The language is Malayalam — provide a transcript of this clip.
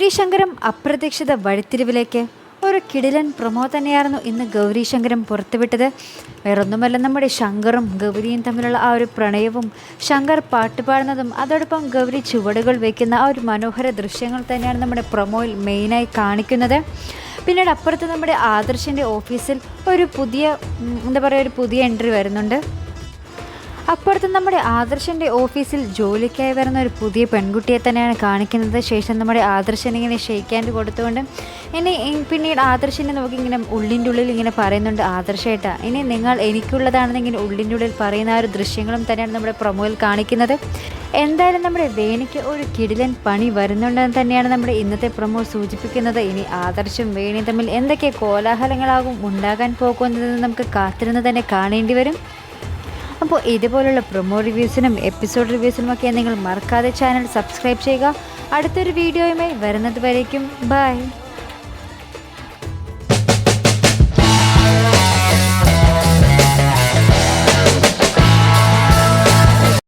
ഗൗരീശങ്കരം അപ്രതീക്ഷിത വഴിത്തിരിവിലേക്ക്. ഒരു കിടിലൻ പ്രൊമോ തന്നെയായിരുന്നു ഇന്ന് ഗൗരീശങ്കരം പുറത്തുവിട്ടത്. വേറൊന്നുമല്ല, നമ്മുടെ ശങ്കറും ഗൗരിയും തമ്മിലുള്ള ആ ഒരു പ്രണയവും ശങ്കർ പാട്ട് പാടുന്നതും അതോടൊപ്പം ഗൗരി ചുവടുകൾ വയ്ക്കുന്ന ആ ഒരു മനോഹര ദൃശ്യങ്ങൾ തന്നെയാണ് നമ്മുടെ പ്രൊമോയിൽ മെയിനായി കാണിക്കുന്നത്. പിന്നീട് അപ്പുറത്ത് നമ്മുടെ ആദർശിൻ്റെ ഓഫീസിൽ ഒരു പുതിയ എൻട്രി വരുന്നുണ്ട്. അപ്പുറത്ത് നമ്മുടെ ആദർശൻ്റെ ഓഫീസിൽ ജോലിക്കായി വരുന്ന ഒരു പുതിയ പെൺകുട്ടിയെ തന്നെയാണ് കാണിക്കുന്നത്. ശേഷം നമ്മുടെ ആദർശനിങ്ങനെ ഷെയ്ക്ക് ഹാൻഡ് കൊടുത്തുകൊണ്ട് പിന്നീട് ആദർശനെ നമുക്കിങ്ങനെ ഉള്ളിൻ്റെ ഉള്ളിൽ ഇങ്ങനെ പറയുന്നുണ്ട്, ആദർശേട്ടാ ഇനി നിങ്ങൾ എനിക്കുള്ളതാണെന്ന് ഇങ്ങനെ ഉള്ളിൻ്റെ ഉള്ളിൽ പറയുന്ന ആ ഒരു ദൃശ്യങ്ങളും തന്നെയാണ് നമ്മുടെ പ്രൊമോയിൽ കാണിക്കുന്നത്. എന്തായാലും നമ്മുടെ വേണിക്ക് ഒരു കിടിലൻ പണി വരുന്നുണ്ടെന്ന് തന്നെയാണ് നമ്മുടെ ഇന്നത്തെ പ്രൊമോ സൂചിപ്പിക്കുന്നത്. ഇനി ആദർശും വേണിയും തമ്മിൽ എന്തൊക്കെ കോലാഹലങ്ങളാകും ഉണ്ടാകാൻ പോകുന്നതെന്ന് നമുക്ക് കാത്തിരുന്ന് തന്നെ കാണേണ്ടി വരും. അപ്പോൾ ഇതുപോലുള്ള പ്രൊമോ റിവ്യൂസിനും എപ്പിസോഡ് റിവ്യൂസിനുമൊക്കെ നിങ്ങൾ മറക്കാതെ ചാനൽ സബ്സ്ക്രൈബ് ചെയ്യുക. അടുത്തൊരു വീഡിയോയുമായി വരുന്നത് വരേക്കും ബൈ.